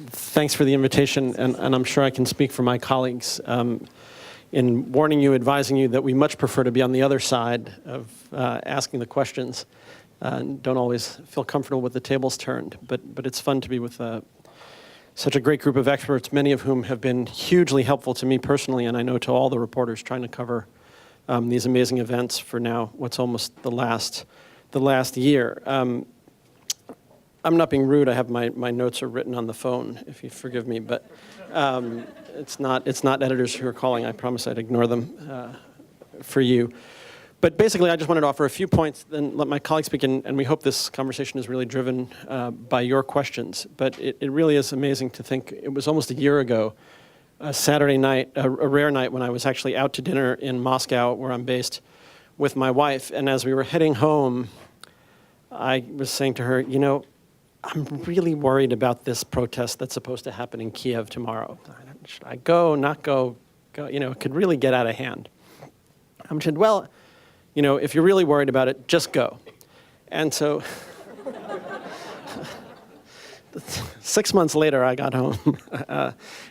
Thanks for the invitation, and I'm sure I can speak for my colleagues in warning you, advising you that we much prefer to be on the other side of asking the questions. Don't always feel comfortable with the tables turned, but it's fun to be with such a great group of experts, many of whom have been hugely helpful to me personally, and I know to all the reporters trying to cover these amazing events for now what's almost the last year. I'm not being rude. I have my notes are written on the phone, if you forgive me, but it's not editors who are calling. I promise I'd ignore them for you. But basically, I just wanted to offer a few points, then let my colleagues speak, and we hope this conversation is really driven by your questions. But it really is amazing to think it was almost a year ago, a Saturday night, a rare night when I was actually out to dinner in Moscow, where I'm based, with my wife. And as we were heading home, I was saying to her, you know, I'm really worried about this protest that's supposed to happen in Kiev tomorrow. Should I go, not go? You know, it could really get out of hand. I said, well, you know, if you're really worried about it, just go. And so 6 months later, I got home.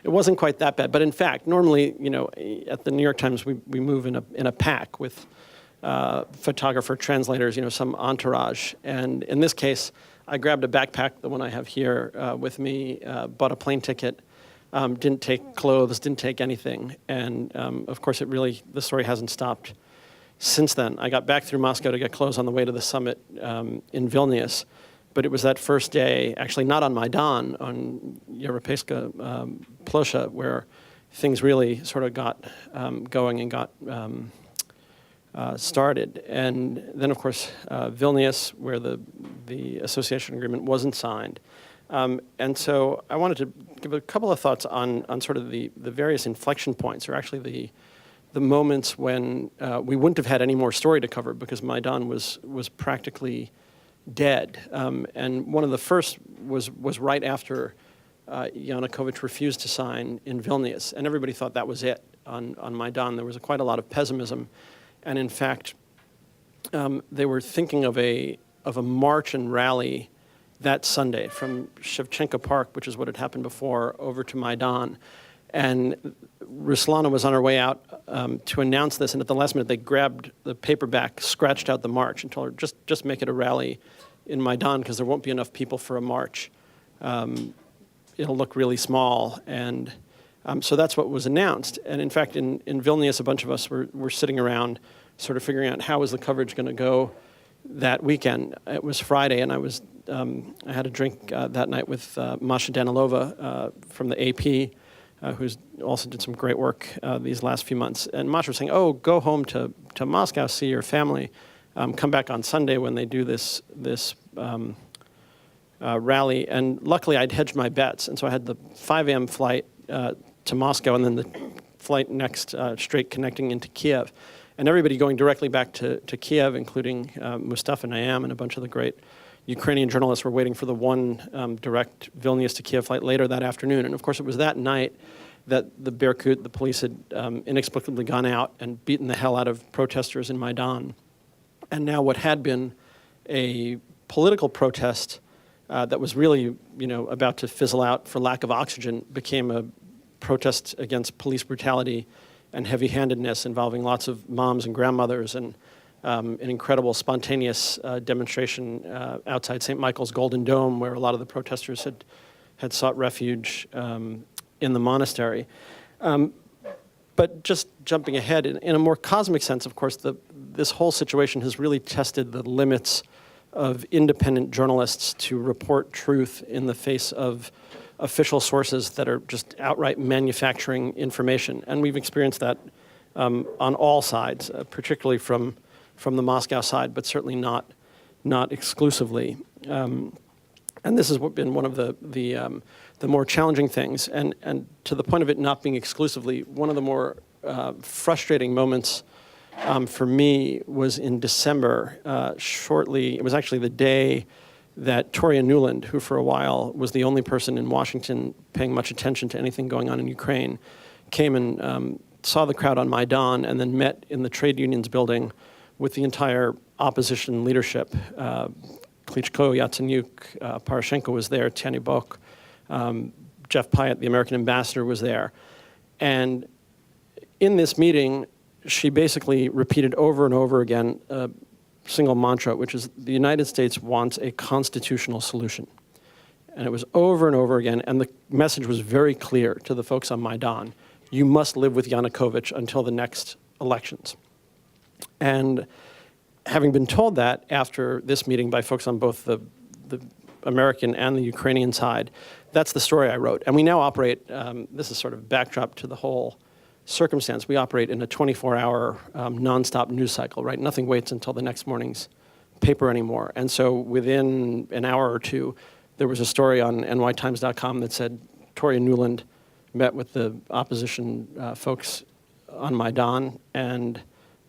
It wasn't quite that bad. But in fact, normally, you know, at the New York Times, we move in a pack with photographer, translators, you know, some entourage. And in this case, I grabbed a backpack, the one I have here with me, bought a plane ticket, didn't take clothes, didn't take anything. And of course, the story hasn't stopped since then. I got back through Moscow to get clothes on the way to the summit in Vilnius. But it was that first day, actually not on Maidan, on Europejska Plosha, where things really sort of got going and got started. And then, of course, Vilnius, where the association agreement wasn't signed. And so I wanted to give a couple of thoughts on sort of the various inflection points, or actually the moments when we wouldn't have had any more story to cover because Maidan was practically dead. And one of the first was right after Yanukovych refused to sign in Vilnius, and everybody thought that was it on Maidan. There was quite a lot of pessimism. And in fact, they were thinking of a march and rally that Sunday from Shevchenko Park, which is what had happened before, over to Maidan. And Ruslana was on her way out to announce this, and at the last minute, they grabbed the paperback, scratched out the march, and told her, just make it a rally in Maidan, because there won't be enough people for a march. It'll look really small. And so that's what was announced. And in fact, in Vilnius, a bunch of us were sitting around sort of figuring out how was the coverage going to go that weekend. It was Friday, and I had a drink that night with Masha Danilova from the AP, who's also did some great work these last few months. And Masha was saying, oh, go home to Moscow, see your family. Come back on Sunday when they do this rally. And luckily, I'd hedged my bets. And so I had the 5 a.m. flight to Moscow, and then the flight next straight connecting into Kiev. And everybody going directly back to Kiev, including Mustafa Nayam and a bunch of the great Ukrainian journalists were waiting for the one direct Vilnius to Kiev flight later that afternoon. And of course, it was that night that the Berkut, the police, had inexplicably gone out and beaten the hell out of protesters in Maidan. And now what had been a political protest that was really, you know, about to fizzle out for lack of oxygen became a protest against police brutality and heavy-handedness involving lots of moms and grandmothers, and an incredible spontaneous demonstration outside St. Michael's Golden Dome, where a lot of the protesters had sought refuge in the monastery. But just jumping ahead, in a more cosmic sense, of course, this whole situation has really tested the limits of independent journalists to report truth in the face of official sources that are just outright manufacturing information. And we've experienced that on all sides, particularly from the Moscow side, but certainly not exclusively. And this has been one of the more challenging things. And to the point of it not being exclusively, one of the more frustrating moments for me was in December, it was actually the day that Toria Nuland, who for a while was the only person in Washington paying much attention to anything going on in Ukraine, came and saw the crowd on Maidan and then met in the trade unions building with the entire opposition leadership. Klitschko, Yatsenyuk, Poroshenko was there, Tyanibok, Jeff Pyatt, the American ambassador, was there. And in this meeting, she basically repeated over and over again a single mantra, which is the United States wants a constitutional solution. And it was over and over again, and the message was very clear to the folks on Maidan. You must live with Yanukovych until the next elections. And having been told that after this meeting by folks on both the American and the Ukrainian side, that's the story I wrote. And we now operate, this is sort of backdrop to the whole circumstance, we operate in a 24-hour nonstop news cycle, right? Nothing waits until the next morning's paper anymore. And so within an hour or two, there was a story on nytimes.com that said Toria Nuland met with the opposition folks on Maidan and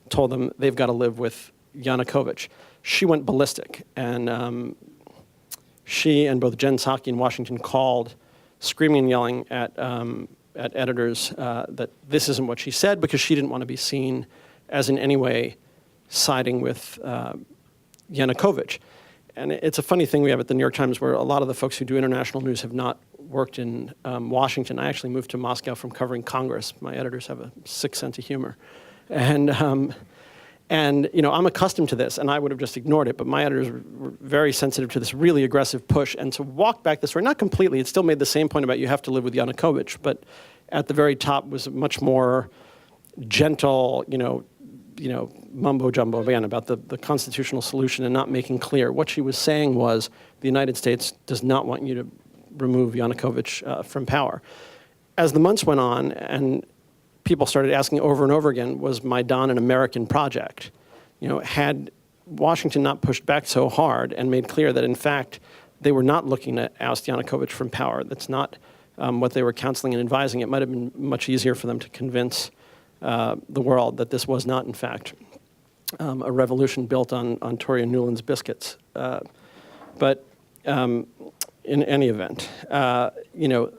told them they've got to live with Yanukovych. She went ballistic, and she and both Jen Psaki in Washington called, screaming and yelling at editors that this isn't what she said, because she didn't want to be seen as in any way siding with Yanukovych. And it's a funny thing we have at the New York Times, where a lot of the folks who do international news have not worked in Washington. I actually moved to Moscow from covering Congress. My editors have a sick sense of humor. And you know, I'm accustomed to this, and I would have just ignored it, but my editors were very sensitive to this really aggressive push. And to walk back the story, not completely, it still made the same point about you have to live with Yanukovych, but at the very top was a much more gentle, you know, mumbo jumbo again about the constitutional solution, and not making clear. What she was saying was the United States does not want you to remove Yanukovych from power. As the months went on, and people started asking over and over again, was Maidan an American project? You know, had Washington not pushed back so hard and made clear that, in fact, they were not looking to oust Yanukovych from power, that's not what they were counseling and advising, it might have been much easier for them to convince the world that this was not, in fact, a revolution built on Toria Nuland's biscuits. But in any event, you know,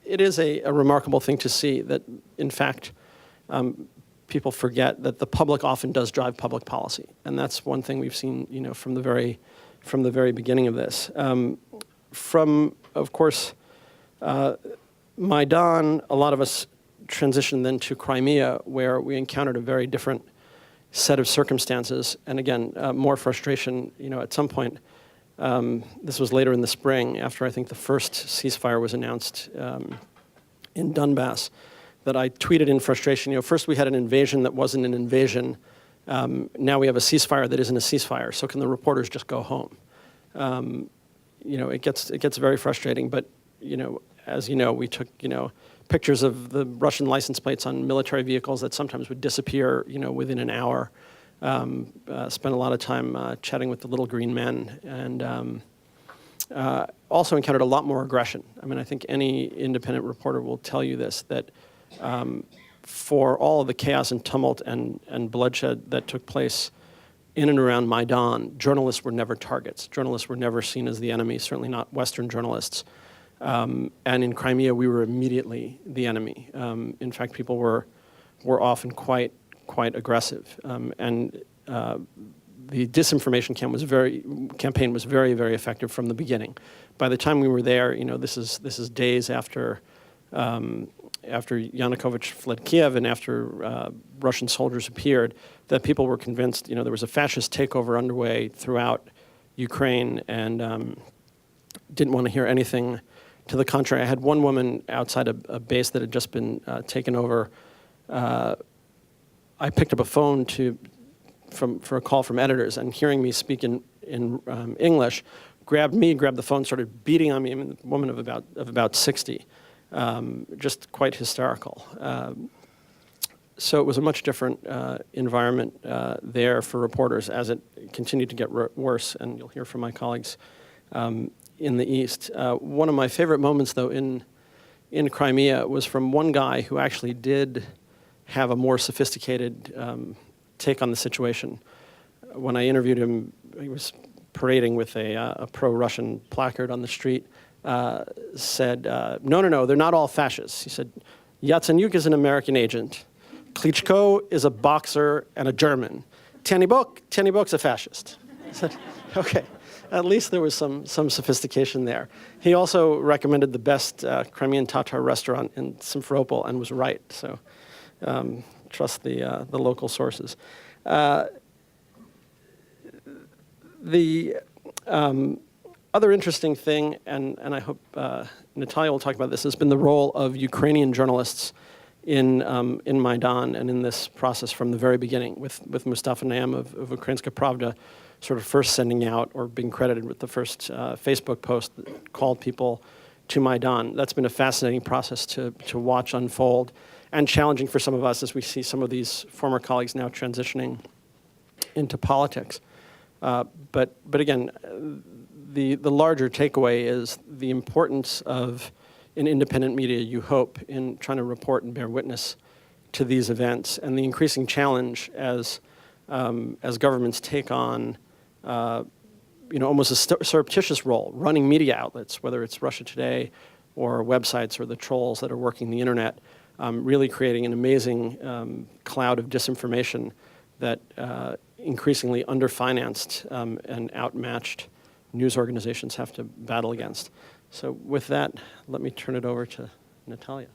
it is a remarkable thing to see that, in fact, people forget that the public often does drive public policy, and that's one thing we've seen, you know, from the very beginning of this. Of course, Maidan, a lot of us transitioned then to Crimea, where we encountered a very different set of circumstances, and again, more frustration. You know, at some point, this was later in the spring, after I think the first ceasefire was announced in Donbas, that I tweeted in frustration, you know, first we had an invasion that wasn't an invasion, now we have a ceasefire that isn't a ceasefire, so can the reporters just go home? You know, it gets very frustrating, but, you know, as you know, we took, you know, pictures of the Russian license plates on military vehicles that sometimes would disappear, you know, within an hour. Spent a lot of time chatting with the little green men, and also encountered a lot more aggression. I mean, I think any independent reporter will tell you this, that for all of the chaos and tumult and bloodshed that took place in and around Maidan, journalists were never targets. Journalists were never seen as the enemy, certainly not Western journalists. And in Crimea, we were immediately the enemy. In fact, people were often quite aggressive. And the disinformation campaign was very, very effective from the beginning. By the time we were there, you know, this is days after Yanukovych fled Kiev and after Russian soldiers appeared, that people were convinced, you know, there was a fascist takeover underway throughout Ukraine, and didn't want to hear anything to the contrary. I had one woman outside a base that had just been taken over. I picked up a phone for a call from editors, and hearing me speak in English, grabbed the phone, started beating on me. I mean, a woman of about 60, just quite hysterical. So it was a much different environment there for reporters as it continued to get worse, and you'll hear from my colleagues in the East. One of my favorite moments, though, in Crimea was from one guy who actually did have a more sophisticated take on the situation. When I interviewed him, he was parading with a pro-Russian placard on the street, said, no, they're not all fascists. He said, Yatsenyuk is an American agent. Klitschko is a boxer and a German. Tennybok's a fascist. I said, okay, at least there was some sophistication there. He also recommended the best Crimean Tatar restaurant in Simferopol and was right, so trust the local sources. The other interesting thing, and I hope Natalia will talk about this, has been the role of Ukrainian journalists in Maidan and in this process from the very beginning, with Mustafa Nayyem of Ukrainska Pravda sort of first sending out or being credited with the first Facebook post that called people to Maidan. That's been a fascinating process to watch unfold, and challenging for some of us as we see some of these former colleagues now transitioning into politics. But again, the larger takeaway is the importance of an independent media, you hope, in trying to report and bear witness to these events, and the increasing challenge as governments take on almost a surreptitious role, running media outlets, whether it's Russia Today or websites or the trolls that are working the internet, really creating an amazing cloud of disinformation that increasingly underfinanced and outmatched news organizations have to battle against. So with that, let me turn it over to Natalia.